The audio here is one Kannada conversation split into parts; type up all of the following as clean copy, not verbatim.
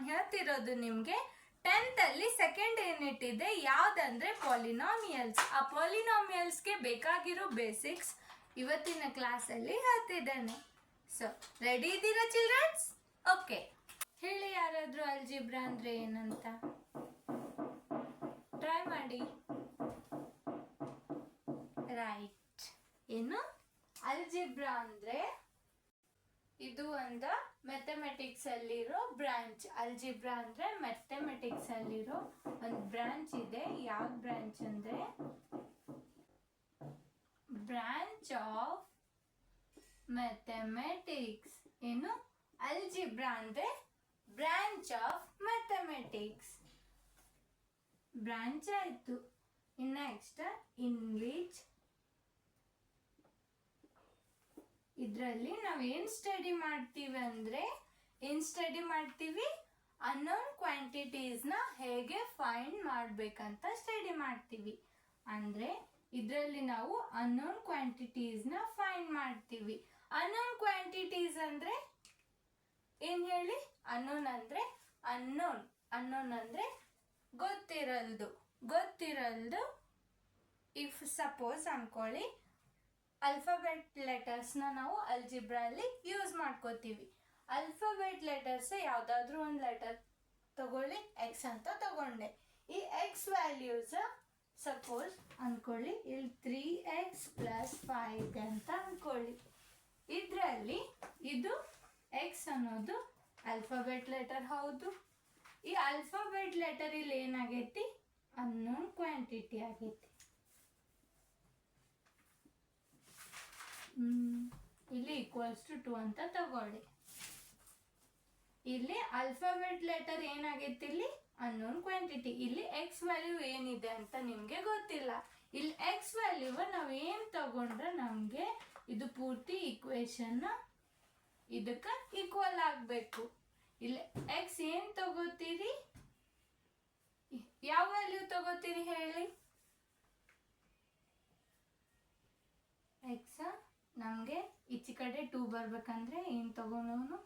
ಹೇಳ್ತಿರೋದು ನಿಮಗೆ 10th ಅಲ್ಲಿ ಸೆಕೆಂಡ್ ಯೂನಿಟ್ ಇದೆ, ಯಾವ್ದಂದ್ರೆ ಪಾಲಿನಾಮಿಯಲ್ಸ್. ಆ ಪಾಲಿನಾಮಿಯಲ್ಸ್ಗೆ ಬೇಕಾಗಿರೋ ಬೇಸಿಕ್ಸ್ ಇವತ್ತಿನ ಕ್ಲಾಸಲ್ಲಿ ಹೇಳ್ತಿದ್ದೇನೆ. ಸೊ ರೆಡಿ ಇದ್ದೀರಾ ಚಿಲ್ಡ್ರನ್ಸ್? ಓಕೆ, ಹೇಳಿ ಯಾರಾದ್ರೂ ಅಲ್ಜಿಬ್ರಾ ಅಂದ್ರೆ ಏನಂತ ಟ್ರೈ ಮಾಡಿ. ರೈಟ್, ಏನು ಅಲ್ಜಿಬ್ರಾ ಅಂದ್ರೆ ಇದು ಒಂದು ಮ್ಯಾಥಮೆಟಿಕ್ಸ್ ಅಲ್ಲಿರೋ ಬ್ರಾಂಚ್. ಅಲ್ಜಿಬ್ರಾ ಅಂದ್ರೆ ಮ್ಯಾಥಮೆಟಿಕ್ಸ್ ಅಲ್ಲಿರೋ ಒಂದು ಬ್ರಾಂಚ್ ಇದೆ. ಯಾವ ಬ್ರಾಂಚ್ ಅಂದ್ರೆ ಬ್ರಾಂಚ್ ಆಫ್ ಮ್ಯಾಥಮೆಟಿಕ್ಸ್. ಏನು ಅಲ್ಜಿಬ್ರಾ ಅಂದ್ರೆ ಬ್ರಾಂಚ್ ಆಫ್ ಮ್ಯಾಥಮೆಟಿಕ್ಸ್. ಬ್ರಾಂಚ್ ಆಯ್ತು. ನೆಕ್ಸ್ಟ್ ಇನ್ ವಿಚ್, ಇದರಲ್ಲಿ ನಾವೇನ್ ಸ್ಟಡಿ ಮಾಡ್ತೀವಿ ಅಂದ್ರೆ ಅನ್ನೋನ್ ಕ್ವಾಂಟಿಟೀಸ್ ನ ಹೇಗೆ ಫೈಂಡ್ ಮಾಡ್ಬೇಕಂತ ಸ್ಟಡಿ ಮಾಡ್ತೀವಿ. ಅಂದ್ರೆ ಇದರಲ್ಲಿ ನಾವು ಅನ್ನೋನ್ ಕ್ವಾಂಟಿಟೀಸ್ ನ ಫೈಂಡ್ ಮಾಡ್ತೀವಿ. ಅನ್ನೋನ್ ಕ್ವಾಂಟಿಟೀಸ್ ಅಂದ್ರೆ ಏನ್ ಹೇಳಿ? ಅನ್ನೋನ್ ಅಂದ್ರೆ ಗೊತ್ತಿರಲ್ದು. ಇಫ್ ಸಪೋಸ್ ಅನ್ಕೊಳ್ಳಿ, ಅಲ್ಫಾಬೆಟ್ ಲೆಟರ್ಸ್ನ ನಾವು ಅಲ್ಜಿಬ್ರಲ್ಲಿ ಯೂಸ್ ಮಾಡ್ಕೋತೀವಿ. ಅಲ್ಫಾಬೆಟ್ ಲೆಟರ್ಸ್ ಯಾವುದಾದ್ರೂ ಒಂದು ಲೆಟರ್ ತಗೊಳ್ಳಿ, ಎಕ್ಸ್ ಅಂತ ತಗೊಂಡೆ. ಈ ಎಕ್ಸ್ ವ್ಯಾಲ್ಯೂಸ್ ಸಪೋಸ್ ಅನ್ಕೊಳ್ಳಿ ಇಲ್ಲಿ 3x + 5 ಅಂತ ಅನ್ಕೊಳ್ಳಿ. ಇದರಲ್ಲಿ ಇದು ಎಕ್ಸ್ ಅನ್ನೋದು ಅಲ್ಫಾಬೆಟ್ ಲೆಟರ್ ಹೌದು. ಈ ಅಲ್ಫಾಬೆಟ್ ಲೆಟರ್ ಇಲ್ಲಿ ಏನಾಗೈತಿ? ಅನ್ನೋನ್ ಕ್ವಾಂಟಿಟಿ ಆಗೈತಿ. ಇಲ್ಲಿ =2 ಅಂತ ತಗೊಳ್ಳಿ. ಇಲ್ಲಿ ಅಲ್ಫಾಬೆಟ್ ಲೆಟರ್ ಏನಾಗೈತಿ? ಇಲ್ಲಿ ಅನ್ನೋನ್ ಕ್ವಾಂಟಿಟಿ. ಇಲ್ಲಿ ಎಕ್ಸ್ ವ್ಯಾಲ್ಯೂ ಏನಿದೆ ಅಂತ ನಿಮ್ಗೆ ಗೊತ್ತಿಲ್ಲ. ಇಲ್ಲಿ ಎಕ್ಸ್ ವ್ಯಾಲ್ಯೂ ನಾವ್ ಏನ್ ತಗೊಂಡ್ರೆ ನಮ್ಗೆ ಇದು ಪೂರ್ತಿ ಈಕ್ವೇಶನ್ ಇದಕ್ಕ ಈಕ್ವಲ್ ಆಗ್ಬೇಕು. ಇಲ್ಲಿ ಎಕ್ಸ್ ಏನ್ ತಗೋತೀರಿ? ಯಾವ ವ್ಯಾಲ್ಯೂ ತಗೋತೀರಿ ಹೇಳಿ? ಎಕ್ಸ್ ನಮ್ಗೆ ಈಚೆ ಕಡೆ 2 ಬರ್ಬೇಕಂದ್ರೆ ಏನ್ ತಗೊಳೋನು?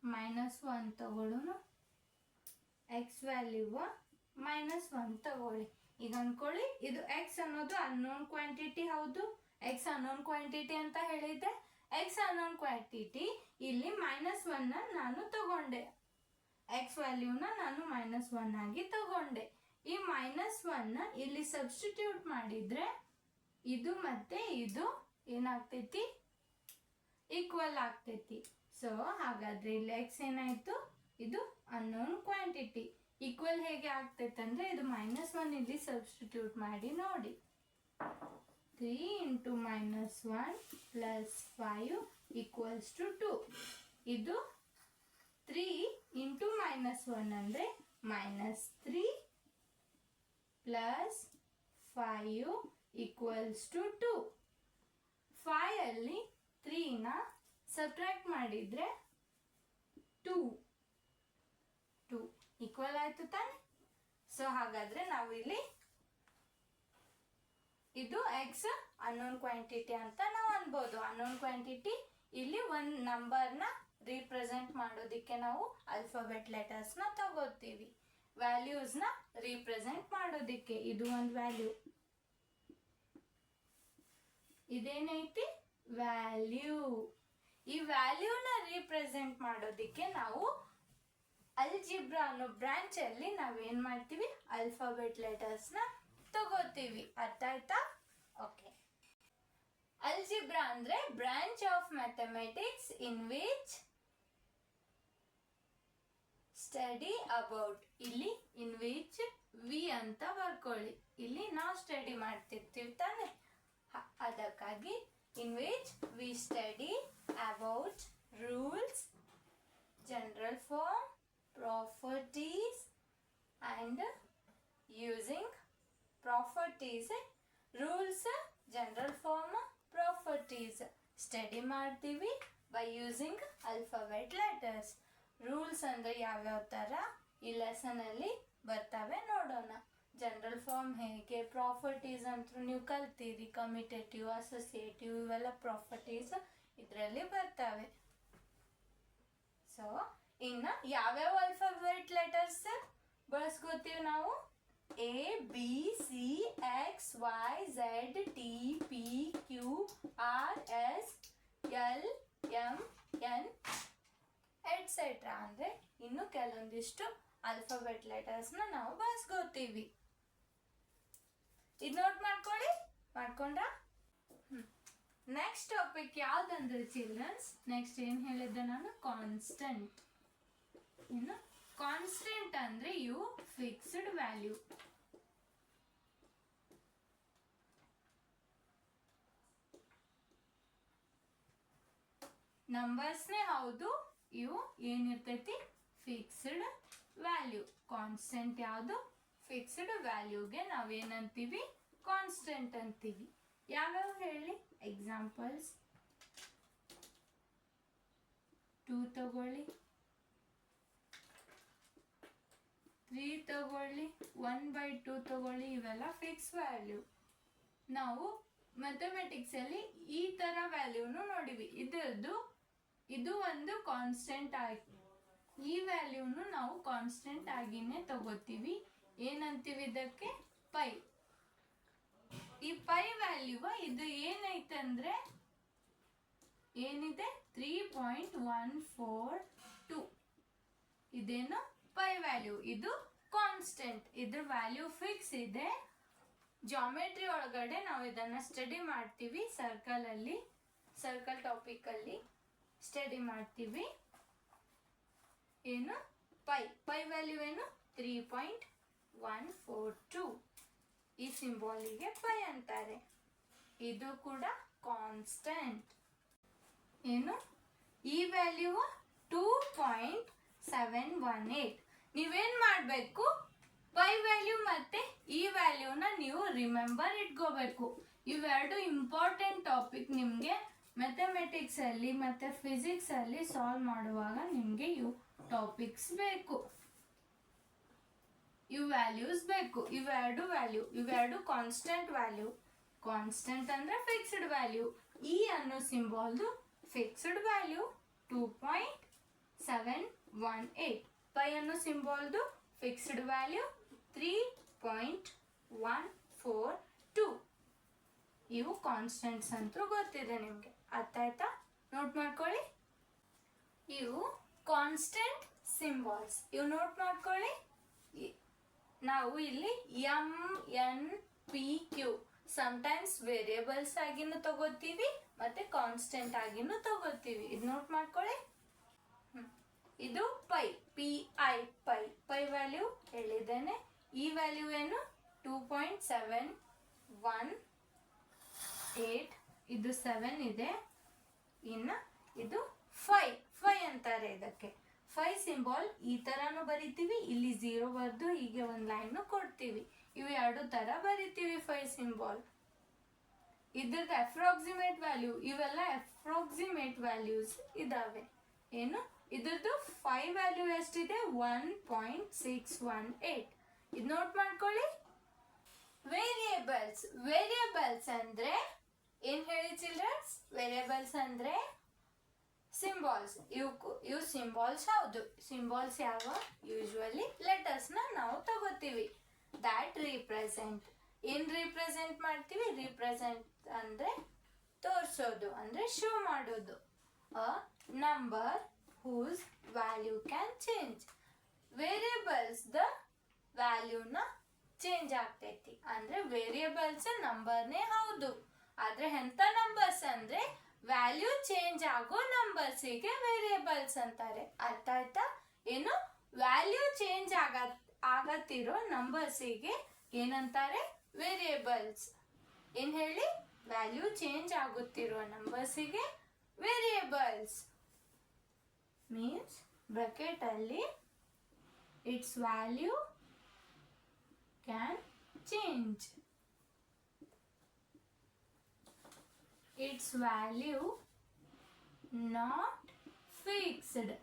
-1 ತಗೊಳ್ಳೋನು. ಎಕ್ಸ್ ವ್ಯಾಲ್ಯೂ -1 ತಗೊಳ್ಳಿ. ಈಗ ಅನ್ಕೊಳ್ಳಿ, ಇದು ಎಕ್ಸ್ ಅನ್ನೋದು ಅನ್ನೋನ್ ಕ್ವಾಂಟಿಟಿ ಹೌದು. ಎಕ್ಸ್ ಅನ್ನೋನ್ ಕ್ವಾಂಟಿಟಿ ಅಂತ ಹೇಳಿದ್ದೆ. ಎಕ್ಸ್ ಅನ್ನೋನ್ ಕ್ವಾಂಟಿಟಿ ಇಲ್ಲಿ -1 ನಾನು ತಗೊಂಡೆ. ಎಕ್ಸ್ ವ್ಯಾಲ್ಯೂನ ನಾನು -1 ಆಗಿ ತಗೊಂಡೆ. ಈ -1 ಇಲ್ಲಿ ಸಬ್ಸ್ಟಿಟ್ಯೂಟ್ ಮಾಡಿದ್ರೆ ಇದು ಮತ್ತೆ ಇದು ಏನಾಗ್ತೈತಿ? ಈಕ್ವಲ್ ಆಗ್ತೈತಿ. ಸೊ ಹಾಗಾದ್ರೆ ಇಲ್ಲಿ ಎಕ್ಸ್ ಏನಾಯ್ತು? ಇದು ಅನ್ನೋನ್ ಕ್ವಾಂಟಿಟಿ. ಈಕ್ವಲ್ ಹೇಗೆ ಆಗ್ತೈತೆ ಅಂದ್ರೆ ಇದು -1 ಇಲ್ಲಿ ಸಬ್ಸ್ಟಿಟ್ಯೂಟ್ ಮಾಡಿ ನೋಡಿ. 3 × -1 + 5 = 2. ಇದು 3 × -1 ಅಂದ್ರೆ -3 + 5 = 2. 5 ಅಲ್ಲಿ 3ನ ಸಬ್ಟ್ರಾಕ್ಟ್ ಮಾಡಿದ್ರೆ 2 ಈಕ್ವಲ್ ಆಯ್ತು ತಾನೆ? ಸೊ ಹಾಗಾದ್ರೆ ನಾವು ಇಲ್ಲಿ ಇದು ಎಕ್ಸ್ ಅನ್ನೋನ್ ಕ್ವಾಂಟಿಟಿ ಅಂತ ನಾವು ಅನ್ಬೋದು. ಅನ್ನೋನ್ ಕ್ವಾಂಟಿಟಿ ಇಲ್ಲಿ ಒಂದು ನಂಬರ್ನ ರಿಪ್ರೆಸೆಂಟ್ ಮಾಡೋದಿಕ್ಕೆ ನಾವು ಅಲ್ಫಾಬೆಟ್ ಲೆಟರ್ಸ್ ನ ತಗೋತೀವಿ. ವ್ಯಾಲ್ಯೂಸ್ ನ ರಿಪ್ರೆಸೆಂಟ್ ಮಾಡೋದಿಕ್ಕೆ ಇದು ಒಂದು ವ್ಯಾಲ್ಯೂ. ಇದೇನೈತಿ? ವ್ಯಾಲ್ಯೂ. ಈ ವ್ಯಾಲ್ಯೂನ ರಿಪ್ರೆಸೆಂಟ್ ಮಾಡೋದಿಕ್ಕೆ ನಾವು ಅಲ್ಜಿಬ್ರಾ ಅನ್ನೋ ಬ್ರಾಂಚ್ ಅಲ್ಲಿ ನಾವೇನ್ ಮಾಡ್ತೀವಿ? ಅಲ್ಫಾಬೆಟ್ ಲೆಟರ್ಸ್ ನ ತಗೋತೀವಿ. ಅರ್ಥ ಆಯ್ತಾ? ಓಕೆ. ಅಲ್ಜಿಬ್ರಾ ಅಂದ್ರೆ branch of mathematics in which study about. ಇಲ್ಲಿ ಇನ್ ವಿಚ್ ವಿ ಅಂತ ಬರ್ಕೊಳ್ಳಿ. ಇಲ್ಲಿ ನಾವು ಸ್ಟಡಿ ಮಾಡ್ತಿರ್ತೀವಿ ತಾನೆ, ಅದಕ್ಕಾಗಿ in which we study about rules, general form, properties and using properties, rules, general form, properties study ಮಾಡ್ತೀವಿ by using alphabet letters. Rules ಅಂದ್ರೆ ಯಾವ್ಯಾವ ತರ ಈ ಲೆಸನ್ ಅಲ್ಲಿ ಬರ್ತವೆ ನೋಡೋಣ. ಜನರಲ್ ಫಾರ್ಮ್ ಹೇಗೆ, ಪ್ರಾಪರ್ಟೀಸ್ ಅಂತೂ ನೀವು ಕಲ್ತೀರಿ, ಕಮಿಟೇಟಿವ್, ಅಸೋಸಿಯೇಟಿವ್, ಇವೆಲ್ಲ ಪ್ರಾಪರ್ಟೀಸ್ ಇದರಲ್ಲಿ ಬರ್ತವೆ. ಸೊ ಇನ್ನು ಯಾವ್ಯಾವ ಆಲ್ಫಾಬೆಟ್ ಲೆಟರ್ಸ್ ಬಳಸ್ಕೋತೀವಿ ನಾವು? A B C X Y Z T P Q R S L M N et cetera. ಅಂದರೆ ಇನ್ನು ಕೆಲವೊಂದಿಷ್ಟು ಆಲ್ಫಾಬೆಟ್ ಲೆಟರ್ಸ್ನ ನಾವು ಬಳಸ್ಕೋತೀವಿ. ಇದು ನೋಟ್ ಮಾಡ್ಕೊಂಡ್ರಾ? ನೆಕ್ಸ್ಟ್ ಟಾಪಿಕ್ ಯಾವ್ದಂದ್ರೆ ಚಿಲ್ಡ್ರನ್ಸ್, ನೆಕ್ಸ್ಟ್ ಏನ್ ಹೇಳಿದ್ದೆ ನಾನು? ಕಾನ್ಸ್ಟೆಂಟ್. ಇನ್ನು ಕಾನ್ಸ್ಟೆಂಟ್ ಅಂದ್ರೆ ಇವು ಫಿಕ್ಸ್ಡ್ ವ್ಯಾಲ್ಯೂ. ನಂಬರ್ಸ್ನೇ ಹೌದು, ಇವು ಏನಿರ್ತೈತಿ? Fixed value. ಕಾನ್ಸ್ಟೆಂಟ್ ಯಾವುದು? ಫಿಕ್ಸ್ಡ್ ವ್ಯಾಲ್ಯೂಗೆ ನಾವೇನಂತೀವಿ? ಕಾನ್ಸ್ಟೆಂಟ್ ಅಂತೀವಿ. ಯಾವ್ಯಾವ ಹೇಳಿ ಎಕ್ಸಾಂಪಲ್ಸ್? 2 ತಗೊಳ್ಳಿ, 3 ತಗೊಳ್ಳಿ, 1/2 ತಗೊಳ್ಳಿ, ಇವೆಲ್ಲ ಫಿಕ್ಸ್ ವ್ಯಾಲ್ಯೂ. ನಾವು ಮ್ಯಾಥಮೆಟಿಕ್ಸ್ ಅಲ್ಲಿ ಈ ತರ ವ್ಯಾಲ್ಯೂನು ನೋಡಿವಿ. ಇದು ಒಂದು ಕಾನ್ಸ್ಟೆಂಟ್ ಆಗಿ, ಈ ವ್ಯಾಲ್ಯೂನು ನಾವು ಕಾನ್ಸ್ಟೆಂಟ್ ಆಗಿನೇ ತಗೋತೀವಿ. ಏನಂತೀವಿ ಇದಕ್ಕೆ? ಪೈ. ಈ ಪೈ ವ್ಯಾಲ್ಯೂ ಇದು ಏನೈತಂದ್ರೆ ಏನಿದೆ? 3.142. ಇದೇನು? Pi value. ಇದು ಕಾನ್ಸ್ಟೆಂಟ್. ಇದ್ರ ವ್ಯಾಲ್ಯೂ ಫಿಕ್ಸ್ ಇದೆ. ಜಾಮೆಟ್ರಿ ಒಳಗಡೆ ನಾವು ಇದನ್ನ ಸ್ಟಡಿ ಮಾಡ್ತೀವಿ. ಸರ್ಕಲ್ ಟಾಪಿಕ್ ಅಲ್ಲಿ ಸ್ಟಡಿ ಮಾಡ್ತೀವಿ. ಏನು? ಪೈ ವ್ಯಾಲ್ಯೂ ಏನು? 3.142. ಈ ಸಿಂಬಾಲಿಗೆ ಪೈ ಅಂತಾರೆ. ಇದು ಕೂಡ ಕಾನ್ಸ್ಟೆಂಟ್. ಏನು? ಈ ವ್ಯಾಲ್ಯೂ 2.718. ನೀವೇನ್ ಮಾಡಬೇಕು? ಪೈ ವ್ಯಾಲ್ಯೂ ಮತ್ತೆ ಈ ವ್ಯಾಲ್ಯೂನ ನೀವು ರಿಮೆಂಬರ್ ಇಟ್ಕೋಬೇಕು. ಇವೆರಡು ಇಂಪಾರ್ಟೆಂಟ್ ಟಾಪಿಕ್. ನಿಮಗೆ ಮ್ಯಾಥಮೆಟಿಕ್ಸ್ ಅಲ್ಲಿ ಮತ್ತೆ ಫಿಸಿಕ್ಸ್ ಅಲ್ಲಿ ಸಾಲ್ವ್ ಮಾಡುವಾಗ ನಿಮಗೆ ಇವು ಟಾಪಿಕ್ಸ್ ಬೇಕು, ಇವು ವ್ಯಾಲ್ಯೂಸ್ ಬೇಕು. ಇವೆರಡು ಕಾನ್ಸ್ಟೆಂಟ್ ವ್ಯಾಲ್ಯೂ. ಕಾನ್ಸ್ಟೆಂಟ್ ಅಂದ್ರೆ ಫಿಕ್ಸ್ಡ್ ವ್ಯಾಲ್ಯೂ. ಈ ಅನ್ನೋ ಸಿಂಬಾಲ್ದು ಫಿಕ್ಸ್ಡ್ ವ್ಯಾಲ್ಯೂ 2.718. ಪೈ ಅನ್ನೋ ಸಿಂಬಾಲ್ದು ಫಿಕ್ಸ್ಡ್ ವ್ಯಾಲ್ಯೂ 3.142. ಇವು ಕಾನ್ಸ್ಟೆಂಟ್ಸ್ ಅಂತೂ ಗೊತ್ತಿದೆ ನಿಮಗೆ. ಅರ್ಥ ಆಯ್ತಾ? ನೋಟ್ ಮಾಡ್ಕೊಳ್ಳಿ. ಇವು ಕಾನ್ಸ್ಟೆಂಟ್ ಸಿಂಬಾಲ್ಸ್. ಇವು ನೋಟ್ ಮಾಡ್ಕೊಳ್ಳಿ. ನಾವು ಇಲ್ಲಿ M N P Q sometimes variables ಆಗಿನೂ ತಗೋತೀವಿ ಮತ್ತೆ ಕಾನ್ಸ್ಟೆಂಟ್ ಆಗಿನೂ ತಗೋತೀವಿ. ಇದು ನೋಟ್ ಮಾಡ್ಕೊಳ್ಳಿ. ಇದು ಪೈ, PI, ಪೈ ವ್ಯಾಲ್ಯೂ ಹೇಳಿದ್ದೇನೆ. ಈ ವ್ಯಾಲ್ಯೂ ಏನು? 2.718. ಇದು 7 ಇದೆ. ಇನ್ನು ಇದು 5 ಅಂತಾರೆ ಇದಕ್ಕೆ. 5 ಸಿಂಬಾಲ್ ಈ ತರಾನು ಬರಿತೀವಿ. ಇಲ್ಲಿ 0 ಬರೆದು ಹೀಗೆ ಒಂದು ಲೈನ್ ಕೊಡ್ತೀವಿ. ಇವು ಎರಡು ತರ ಬರಿತೀವಿ 5 ಸಿಂಬಾಲ್. ಇದ್ರದ್ದು ಅಪ್ರಾಕ್ಸಿಮೇಟ್ ವ್ಯಾಲ್ಯೂ, ಇವೆಲ್ಲ ಅಪ್ರಾಕ್ಸಿಮೇಟ್ ವ್ಯಾಲ್ಯೂಸ್ ಇದಾವೆ. ಏನು? ಇದ್ರದ್ದು 5 ವ್ಯಾಲ್ಯೂ ಎಷ್ಟಿದೆ? 1.618. ಇದು ನೋಟ್ ಮಾಡ್ಕೊಳ್ಳಿ. ವೇರಿಯೇಬಲ್ಸ್ ಅಂದ್ರೆ ಏನ್ ಹೇಳಿ ಚಿಲ್ಡ್ರನ್ಸ್? ವೇರಿಯೇಬಲ್ಸ್ ಅಂದ್ರೆ ಸಿಂಬಾಲ್ಸ್. ಇವು ಸಿಂಬಾಲ್ಸ್ ಹೌದು. ಸಿಂಬಾಲ್ಸ್ ಯಾವ? ಯೂಶುವಲಿ ಲೆಟರ್ಸ್ ನಾವು ತಗೋತೀವಿ. That represent. ಏನ್ ರಿಪ್ರೆಸೆಂಟ್ ಮಾಡ್ತೀವಿ? ರಿಪ್ರೆಸೆಂಟ್ ಅಂದ್ರೆ ತೋರಿಸೋದು, ಅಂದ್ರೆ ಶೋ ಮಾಡೋದು. A number whose value can change. Variables the ವ್ಯಾಲ್ಯೂನ ಚೇಂಜ್ ಆಗ್ತೈತಿ. ಅಂದ್ರೆ ವೇರಿಯೇಬಲ್ಸ್ ನಂಬರ್ನೇ ಹೌದು, ಆದ್ರೆ ಎಂತ ನಂಬರ್ಸ್ ಅಂದ್ರೆ ವ್ಯಾಲ್ಯೂ ಚೇಂಜ್ ಆಗೋ ನಂಬರ್ಸಿಗೆ ವೇರಿಯೇಬಲ್ಸ್ ಅಂತಾರೆ. ಅರ್ಥ ಆಯ್ತಾ? ಏನು? ವ್ಯಾಲ್ಯೂ ಚೇಂಜ್ ಆಗತ್ತಿರೋ ನಂಬರ್ಸಿಗೆ ಏನಂತಾರೆ? ವೇರಿಯೇಬಲ್ಸ್. ಏನ್ ಹೇಳಿ? ವ್ಯಾಲ್ಯೂ ಚೇಂಜ್ ಆಗುತ್ತಿರೋ ನಂಬರ್ಸಿಗೆ ವೇರಿಯೇಬಲ್ಸ್. ಮೀನ್ಸ್ ಬ್ರಾಕೆಟ್ ಅಲ್ಲಿ it's value can change. It's value not fixed.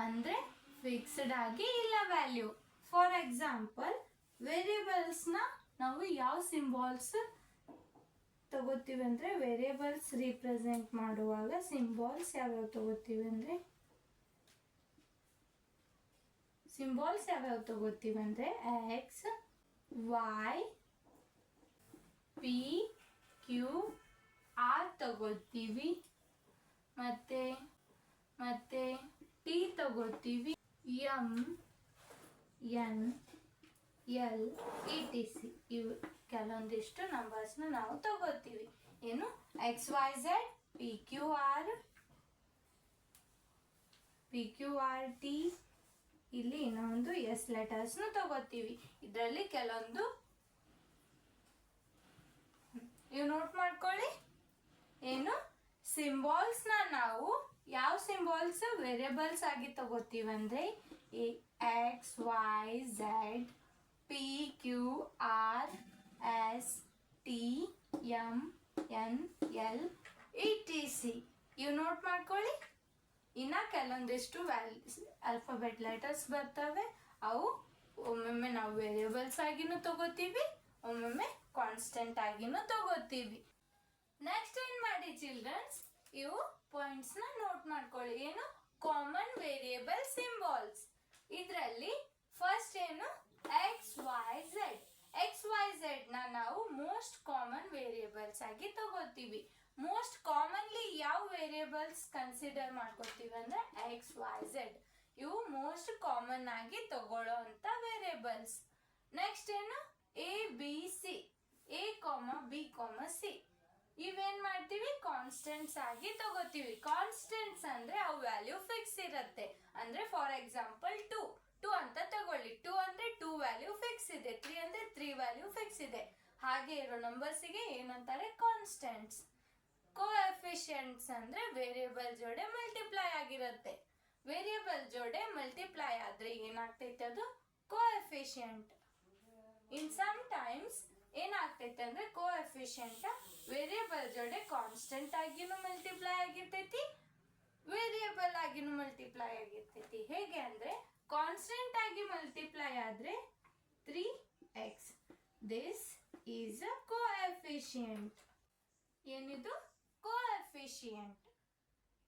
ಅಂದ್ರೆ ಫಿಕ್ಸ್ಡ್ ಆಗಿ ಇಲ್ಲ ವ್ಯಾಲ್ಯೂ. ಫಾರ್ ಎಕ್ಸಾಂಪಲ್ ವೇರಿಯೇಬಲ್ಸ್ನ ನಾವು ಯಾವ ಸಿಂಬಾಲ್ಸ್ ತಗೋತೀವಿ ಅಂದರೆ ವೇರಿಯೇಬಲ್ಸ್ ರೀಪ್ರೆಸೆಂಟ್ ಮಾಡುವಾಗ ಸಿಂಬಾಲ್ಸ್ ಯಾವ್ಯಾವ ತಗೋತೀವಿ ಅಂದರೆ X Y P Q R ತಗೋತೀವಿ, ಮತ್ತೆ ಟಿ ತಗೋತೀವಿ, M N L E T C ಇವು ಕೆಲವೊಂದಿಷ್ಟು ನಂಬರ್ಸ್ನ ನಾವು ತಗೋತೀವಿ. ಏನು X Y Z P Q R T, ಇಲ್ಲಿ ಇನ್ನೊಂದು ಎಸ್ ಲೆಟರ್ಸ್ನ ತಗೋತೀವಿ. ಇದರಲ್ಲಿ ಕೆಲವೊಂದು ಇವು ನೋಟ್ ಮಾಡ್ಕೊಳ್ಳಿ. ಏನು ಸಿಂಬಾಲ್ಸ್ನ ನಾವು ಯಾವ ಸಿಂಬಾಲ್ಸ್ ವೇರಿಯೇಬಲ್ಸ್ ಆಗಿ ತಗೋತೀವಿ ಅಂದರೆ X Y Z P Q R S T M N L E T C ಇವು ನೋಟ್ ಮಾಡ್ಕೊಳ್ಳಿ. ಇನ್ನು ಕೆಲವೊಂದಿಷ್ಟು ಆಲ್ಫಾಬೆಟ್ ಲೆಟರ್ಸ್ ಬರ್ತವೆ, ಅವು ಒಮ್ಮೊಮ್ಮೆ ನಾವು ವೇರಿಯೇಬಲ್ಸ್ ಆಗಿನೂ ತಗೋತೀವಿ, ಒಮ್ಮೊಮ್ಮೆ ಕಾನ್ಸ್ಟೆಂಟ್ ಆಗಿನೂ ತಗೋತೀವಿ. ನೆಕ್ಸ್ಟ್ ಏನ್ ಮಾಡಿ ಚಿಲ್ಡ್ರನ್ಸ್, ಇವು ಪಾಯಿಂಟ್ಸ್ ನ ನೋಟ್ ಮಾಡ್ಕೊಳ್ಳಿ. ಏನು ಕಾಮನ್ ವೇರಿಯೇಬಲ್ ಸಿಂಬಾಲ್ಸ್. ಇದರಲ್ಲಿ ಫಸ್ಟ್ ಏನು ಎಕ್ಸ್ ವೈ ಝೆಡ್ ನ ನಾವು ಮೋಸ್ಟ್ ಕಾಮನ್ ವೇರಿಯೇಬಲ್ಸ್ ಆಗಿ ತಗೋತೀವಿ. ಮೋಸ್ಟ್ ಕಾಮನ್ಲಿ ಯಾವ ವೇರಿಯೇಬಲ್ಸ್ ಕನ್ಸಿಡರ್ ಮಾಡ್ಕೋತೀವಿ ಅಂದ್ರೆ ಎಕ್ಸ್ ವೈ ಝೆಡ್. ಇವು ಮೋಸ್ಟ್ ಕಾಮನ್ ಆಗಿ ತಗೊಳ್ಳೋ ಅಂತ ವೇರಿಯೇಬಲ್ಸ್. ನೆಕ್ಸ್ಟ್ ಏನು A B C, A B C ಇವೇನ್ ಮಾಡ್ತೀವಿ ಕಾನ್ಸ್ಟೆಂಟ್ಸ್ ಆಗಿ ತಗೋತೀವಿ. ಕಾನ್ಸ್ಟೆಂಟ್ಸ್ ಅಂದ್ರೆ ಅವು ವ್ಯಾಲ್ಯೂ ಫಿಕ್ಸ್ ಇರುತ್ತೆ. ಅಂದ್ರೆ ಫಾರ್ ಎಕ್ಸಾಂಪಲ್ 2 ಅಂತ ತಗೊಳ್ಳಿ. 2 ಅಂದ್ರೆ 2 ವ್ಯಾಲ್ಯೂ ಫಿಕ್ಸ್ ಇದೆ, 3 ಅಂದ್ರೆ 3 ವ್ಯಾಲ್ಯೂ ಫಿಕ್ಸ್ ಇದೆ. ಹಾಗೆ ಇರೋ ನಂಬರ್ಸ್ಗೆ ಏನಂತಾರೆ ಕಾನ್ಸ್ಟೆಂಟ್ಸ್. ಕೋಎಫಿಷಿಯಂಟ್ಸ್ ಅಂದ್ರೆ ವೇರಿಯೇಬಲ್ ಜೋಡೆ ಮಲ್ಟಿಪ್ಲೈ ಆಗಿರುತ್ತೆ. ವೇರಿಯೇಬಲ್ ಜೋಡೆ ಮಲ್ಟಿಪ್ಲೈ ಆದ್ರೆ ಏನಾಗ್ತೈತೆ ಅದು ಕೋಎಫಿಷಿಯಂಟ್. ಇನ್ ಸಮ್ ಟೈಮ್ಸ್ ಏನಾಗ್ತೈತೆ ಅಂದ್ರೆ ಕೋಎಫಿಷಿಯಂಟ್ ವೇರಿಯೇಬಲ್ ಜೋಡೆ ಕಾನ್ಸ್ಟೆಂಟ್ ಆಗಿನೂ ಮಲ್ಟಿಪ್ಲೈ ಆಗಿರ್ತೈತಿ, ವೇರಿಯೇಬಲ್ ಆಗಿನೂ ಮಲ್ಟಿಪ್ಲೈ ಆಗಿರ್ತೈತಿ. ಹೇಗೆ ಅಂದ್ರೆ ಕಾನ್ಸ್ಟೆಂಟ್ ಆಗಿ ಮಲ್ಟಿಪ್ಲೈ ಆದ್ರೆ 3x. This is a coefficient. ಏನಿದು ಕೋಎಫಿಷಿಯಂಟ್.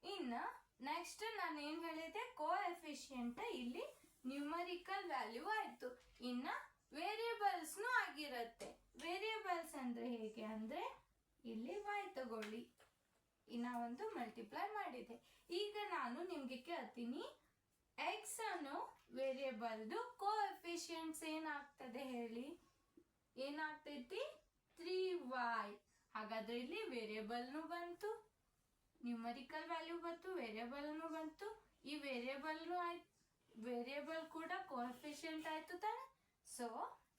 ಇನ್ನು ನೆಕ್ಸ್ಟ್ ನಾನು ಏನ್ ಹೇಳಿದೆ, ಕೋಎಫಿಷಿಯಂಟ್ ಇಲ್ಲಿ ನ್ಯೂಮರಿಕಲ್ ವ್ಯಾಲ್ಯೂ ಆಯ್ತು. ಇನ್ನ ವೇರಿಯೇಬಲ್ಸ್ನು ಆಗಿರುತ್ತೆ. ವೇರಿಯೇಬಲ್ಸ್ ಅಂದ್ರೆ ಹೇಗೆ ಅಂದ್ರೆ ಇಲ್ಲಿ y ತಗೊಳ್ಳಿ, ಇನ್ನ ಒಂದು ಮಲ್ಟಿಪ್ಲೈ ಮಾಡಿದೆ. ಈಗ ನಾನು ನಿಮ್ಗೆ ಕೇಳ್ತೀನಿ, ಎಕ್ಸ್ ಅನ್ನೋ ವೇರಿಯೇಬಲ್ದು ಕೋಎಫಿಷಿಯಂಟ್ಸ್ ಏನಾಗ್ತದೆ ಹೇಳಿ. ಏನಾಗ್ತೈತಿ 3y. ಹಾಗಾದ್ರೆ ಇಲ್ಲಿ ವೇರಿಯೇಬಲ್ನು ಬಂತು, ನ್ಯೂಮರಿಕಲ್ ವ್ಯಾಲ್ಯೂ ಬಂತು, ವೇರಿಯೇಬಲ್ನು ಬಂತು. ಈ ವೇರಿಯೇಬಲ್ ಕೂಡ ಕೋಎಫಿಷಿಯಂಟ್ ಆಯ್ತು ತಾನೆ. ಸೊ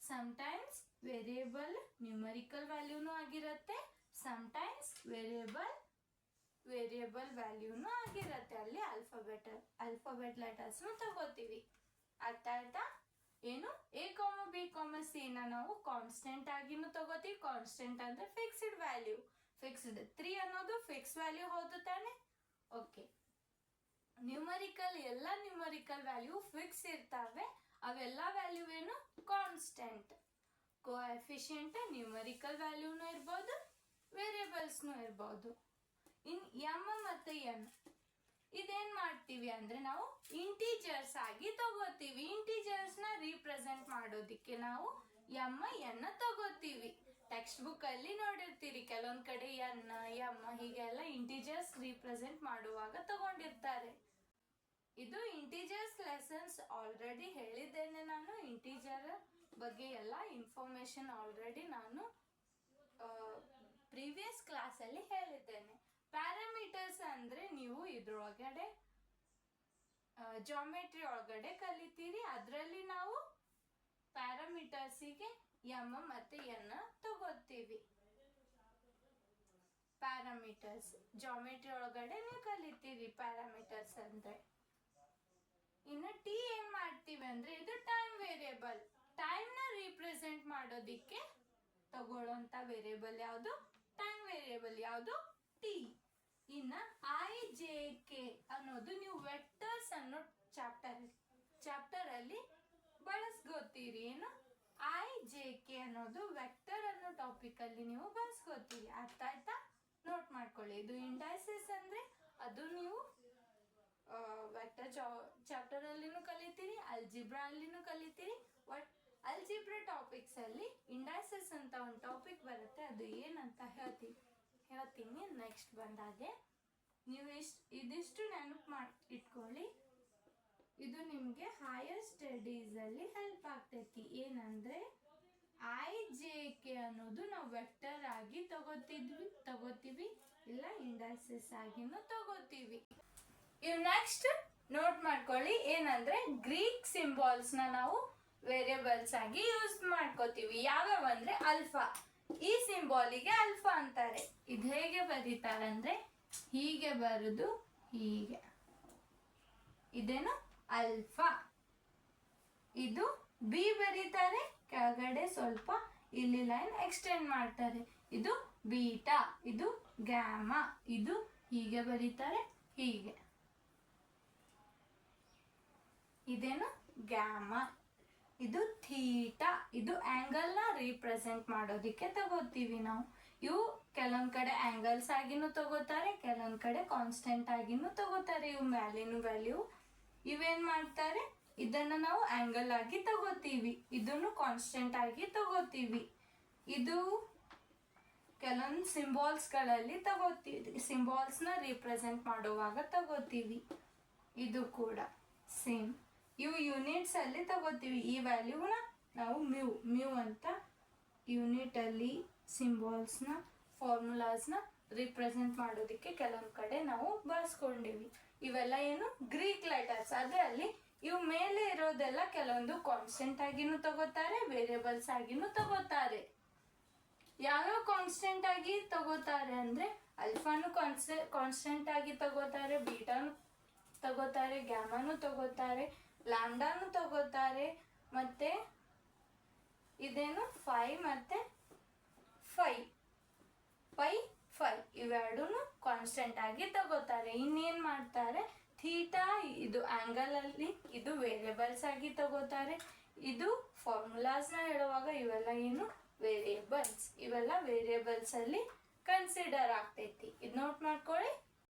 ಸಮಟೈಮ್ಸ್ ವೇರಿಯೇಬಲ್ ನ್ಯೂಮರಿಕಲ್ ವ್ಯಾಲ್ಯೂನು ಆಗಿರುತ್ತೆ, ಸಮಟೈಮ್ಸ್ ವೇರಿಯೇಬಲ್ ವ್ಯಾಲ್ಯೂನು ಆಗಿರುತ್ತೆ. ಅಲ್ಲಿ ಆಲ್ಫಾಬೆಟ್ ಲೆಟರ್ಸ್ ತಗೋತೀವಿ. ಅರ್ಥ ಆಯ್ತಾ? ಏನು ಎ ಬಿ ಸಿ ನ ನಾವು ಕಾನ್ಸ್ಟೆಂಟ್ ಆಗಿನೂ ತಗೋತೀವಿ. ಕಾನ್ಸ್ಟೆಂಟ್ ಅಂದ್ರೆ ಫಿಕ್ಸ್ಡ್ ವ್ಯಾಲ್ಯೂ. ಫಿಕ್ಸ್ಡ್ 3 ಅನ್ನೋದು ಫಿಕ್ಸ್ ವ್ಯಾಲ್ಯೂ ಹೌದು ತಾನೆ. ಓಕೆ, ಎಲ್ಲ ನ್ಯೂಮರಿಕಲ್ ವ್ಯಾಲ್ಯೂ ಫಿಕ್ಸ್ ಇರ್ತಾವೆ. ಅವೆಲ್ಲ ವ್ಯಾಲ್ಯೂ ಏನು ಕಾನ್ಸ್ಟೆಂಟ್. ಕೋಎಫಿಷಿಯಂಟ್ ನ್ಯೂಮರಿಕಲ್ ವ್ಯಾಲ್ಯೂನು ಇರ್ಬೋದು, ವೇರಿಯೇಬಲ್ಸ್ನು ಇರ್ಬೋದು. ಇನ್ ಎಂ ಮತ್ತೆ ಎನ್ ಇದೇನ್ ಮಾಡ್ತೀವಿ ಅಂದ್ರೆ ನಾವು ಇಂಟೀಜರ್ಸ್ ಆಗಿ ತಗೋತೀವಿ. ಇಂಟೀಜರ್ಸ್ ನ ರೀಪ್ರೆಸೆಂಟ್ ಮಾಡೋದಿಕ್ಕೆ ನಾವು ಎಂ ಎನ್ ತಗೋತೀವಿ. ಟೆಕ್ಸ್ಟ್ ಬುಕ್ ಅಲ್ಲಿ ನೋಡಿರ್ತೀರಿ, ಕೆಲವೊಂದ್ ಕಡೆ ಎನ್ ಎಂ ಹೀಗೆಲ್ಲ ಇಂಟೀಜರ್ಸ್ ರೀಪ್ರೆಸೆಂಟ್ ಮಾಡುವಾಗ ತಗೊಂಡಿರ್ತಾರೆ. ಇದು ಇಂಟೀಜರ್ಸ್ ಲೆಸನ್ಸ್ ಆಲ್ರೆಡಿ ಹೇಳಿದ್ದೇನೆ ನಾನು. ಇಂಟೀಜರ್ ಬಗ್ಗೆ ಎಲ್ಲ ಇನ್ಫಾರ್ಮೇಶನ್ ಆಲ್ರೆಡಿ ನಾನು ಪ್ರೀವಿಯಸ್ ಕ್ಲಾಸ್ ಅಲ್ಲಿ ಹೇಳಿದ್ದೇನೆ. ಪ್ಯಾರಾಮೀಟರ್ಸ್ ಅಂದ್ರೆ ನೀವು ಇದ್ರೊಳಗಡೆ ಜಾಮೆಟ್ರಿ ಒಳಗಡೆ ಕಲಿತೀರಿ. ಅದರಲ್ಲಿ ನಾವು ಪ್ಯಾರಾಮೀಟರ್ಸಿಗೆ ಎಂ ಮತ್ತೆ ಎನ್ ತಗೋತೀವಿ. ಪ್ಯಾರಾಮೀಟರ್ಸ್ ಜಾಮೆಟ್ರಿ ಒಳಗಡೆ ನೀವು ಕಲಿತೀರಿ ಪ್ಯಾರಾಮೀಟರ್ಸ್ ಅಂದ್ರೆ. ಇನ್ನು ಟಿ ಏನ್ ಮಾಡ್ತೀವಿ ಅಂದ್ರೆ ಇದು ಟೈಮ್ ವೇರಿಯೇಬಲ್. ಟೈಮ್ ನ ರೀಪ್ರೆಸೆಂಟ್ ಮಾಡೋದಿಕ್ಕೆ ತಗೊಳ್ಳೋಂತ ವೇರಿಯೇಬಲ್ ಯಾವುದು? ಟೈಮ್ ವೇರಿಯೇಬಲ್ ಯಾವುದು? ಟಿ. ಇನ್ನ IJK ಅನ್ನೋದು ನೀವು ವೆಕ್ಟರ್ಸ್ ಅನ್ನೋ ಚಾಪ್ಟರ್ ಅಲ್ಲಿ ಬಳಸ್ಕೋತೀರಿ. ಏನು ಐ ಜೆ ಕೆ ಅನ್ನೋದು ವೆಕ್ಟರ್ ಅನ್ನೋ ಟಾಪಿಕ್ ಅಲ್ಲಿ ನೀವು ಬಳಸ್ಕೋತೀರಿ. ಅರ್ಥ ಆಯ್ತಾ? ನೋಟ್ ಮಾಡ್ಕೊಳ್ಳಿ. ಇದು ಇಂಡೈಸಸ್ ಅಂದ್ರೆ ಅದು ನೀವು ವೆಕ್ಟರ್ ಚಾಪ್ಟರ್ ಅಲ್ಲಿನೂ ಕಲಿತೀರಿ, ಅಲ್ಜಿಬ್ರಾ ಅಲ್ಲಿನೂ ಕಲಿತೀರಿ. ಬಟ್ ಅಲ್ಜಿಬ್ರಾ ಟಾಪಿಕ್ಸ್ ಅಲ್ಲಿ ಇಂಡೈಸಸ್ ಅಂತ ಒಂದು ಟಾಪಿಕ್ ಬರುತ್ತೆ, ಅದು ಏನಂತ ಹೇಳ್ತೀನಿ ನೆಕ್ಸ್ಟ್ ಬಂದಾಗೆ. ನೀವು ಇದಿಷ್ಟು ನೆನಪು ಮಾಡಿ ಇಟ್ಕೊಳ್ಳಿ. ಇದು ನಿಮಗೆ ಹೈಯರ್ ಸ್ಟಡೀಸ್ ಅಲ್ಲಿ ಹೆಲ್ಪ್ ಆಗ್ತೈತಿ. ಏನಂದ್ರೆ ಐ ಜೆ ಕೆ ಅನ್ನೋದು ನಾವು ವೆಕ್ಟರ್ ಆಗಿ ತಗೋತೀವಿ ಇಲ್ಲ ಇಂಡೈಸಸ್ ಆಗಿನೂ ತಗೋತೀವಿ. ಇವು ನೆಕ್ಸ್ಟ್ ನೋಟ್ ಮಾಡ್ಕೊಳ್ಳಿ. ಏನಂದ್ರೆ ಗ್ರೀಕ್ ಸಿಂಬಾಲ್ಸ್ ನಾವು ವೇರಿಯೇಬಲ್ಸ್ ಆಗಿ ಯೂಸ್ ಮಾಡ್ಕೋತೀವಿ. ಯಾವ್ಯಾವ ಅಂದ್ರೆ ಅಲ್ಫಾ. ಈ ಸಿಂಬಾಲಿಗೆ ಅಲ್ಫಾ ಅಂತಾರೆ. ಇದು ಹೇಗೆ ಬರೀತಾರಂದ್ರೆ ಹೀಗೆ ಬರೆದು ಹೀಗೆ, ಇದೇನು ಅಲ್ಫಾ. ಇದು ಬಿ ಬರೀತಾರೆ, ಕೆಳಗಡೆ ಸ್ವಲ್ಪ ಇಲ್ಲಿ ಲೈನ್ ಎಕ್ಸ್ಟೆಂಡ್ ಮಾಡ್ತಾರೆ. ಇದು ಬೀಟಾ, ಇದು ಗ್ಯಾಮಾ. ಇದು ಹೀಗೆ ಬರೀತಾರೆ, ಹೀಗೆ. ಇದೇನು ಗ್ಯಾಮಾ. ಇದು ಥೀಟಾ. ಇದು ಆಂಗಲ್ ನ ರೀಪ್ರೆಸೆಂಟ್ ಮಾಡೋದಿಕ್ಕೆ ತಗೋತೀವಿ ನಾವು. ಇವು ಕೆಲವೊಂದ್ ಕಡೆ ಆಂಗಲ್ಸ್ ಆಗಿನೂ ತಗೋತಾರೆ, ಕೆಲವೊಂದ್ ಕಡೆ ಕಾನ್ಸ್ಟೆಂಟ್ ಆಗಿನೂ ತಗೋತಾರೆ. ಇವು ಮ್ಯಾಲಿನ ವ್ಯಾಲ್ಯೂ. ಇವೇನ್ ಮಾಡ್ತಾರೆ, ಇದನ್ನ ನಾವು ಆಂಗಲ್ ಆಗಿ ತಗೋತೀವಿ, ಇದನ್ನು ಕಾನ್ಸ್ಟೆಂಟ್ ಆಗಿ ತಗೋತೀವಿ. ಇದು ಕೆಲವೊಂದು ಸಿಂಬಾಲ್ಸ್ ಗಳಲ್ಲಿ ತಗೋತೀವಿ, ಸಿಂಬಾಲ್ಸ್ ನ ರೀಪ್ರೆಸೆಂಟ್ ಮಾಡುವಾಗ ತಗೋತೀವಿ. ಇದು ಕೂಡ ಸೇಮ್. ಇವು ಯೂನಿಟ್ಸ್ ಅಲ್ಲಿ ತಗೋತೀವಿ. ಈ ವ್ಯಾಲ್ಯೂನ ನಾವು ಮ್ಯೂ ಅಂತ ಯೂನಿಟ್ ಅಲ್ಲಿ ಸಿಂಬಾಲ್ಸ್ನ ಫಾರ್ಮುಲಾಸ್ನ ರಿಪ್ರೆಸೆಂಟ್ ಮಾಡೋದಕ್ಕೆ ಕೆಲವೊಂದು ಕಡೆ ನಾವು ಬಳಸ್ಕೊಂಡಿವಿ. ಇವೆಲ್ಲ ಏನು ಗ್ರೀಕ್ ಲೆಟರ್ಸ್. ಅದರಲ್ಲಿ ಇವು ಮೇಲೆ ಇರೋದೆಲ್ಲ ಕೆಲವೊಂದು ಕಾನ್ಸ್ಟೆಂಟ್ ಆಗಿನೂ ತಗೋತಾರೆ, ವೇರಿಯೇಬಲ್ಸ್ ಆಗಿನೂ ತಗೋತಾರೆ. ಯಾವ್ಯಾವ ಕಾನ್ಸ್ಟೆಂಟ್ ಆಗಿ ತಗೋತಾರೆ ಅಂದ್ರೆ ಅಲ್ಫಾನು ಕಾನ್ಸ್ಟೆಂಟ್ ಆಗಿ ತಗೋತಾರೆ, ಬೀಟಾನು ತಗೋತಾರೆ, ಗ್ಯಾಮಾನು ತಗೋತಾರೆ, ಲ್ಯಾಂಡಾನು ತಗೋತಾರೆ, ಮತ್ತೆ ಇದೇನು 5 ಮತ್ತೆ 5 ಇವೆರಡೂ ಕಾನ್ಸ್ಟೆಂಟ್ ಆಗಿ ತಗೋತಾರೆ. ಇನ್ನೇನ್ ಮಾಡ್ತಾರೆ, ಥೀಟಾ ಇದು ಆಂಗಲ್ ಅಲ್ಲಿ, ಇದು ವೇರಿಯೇಬಲ್ಸ್ ಆಗಿ ತಗೋತಾರೆ. ಇದು ಫಾರ್ಮುಲಾಸ್ ನ ಹೇಳುವಾಗ ಇವೆಲ್ಲ ಏನು ವೇರಿಯೇಬಲ್ಸ್. ಇವೆಲ್ಲ ವೇರಿಯೇಬಲ್ಸ್ ಅಲ್ಲಿ ಕನ್ಸಿಡರ್ ಆಗ್ತೈತಿ. ಇದು ನೋಟ್ ಮಾಡ್ಕೊಳ್ಳಿ.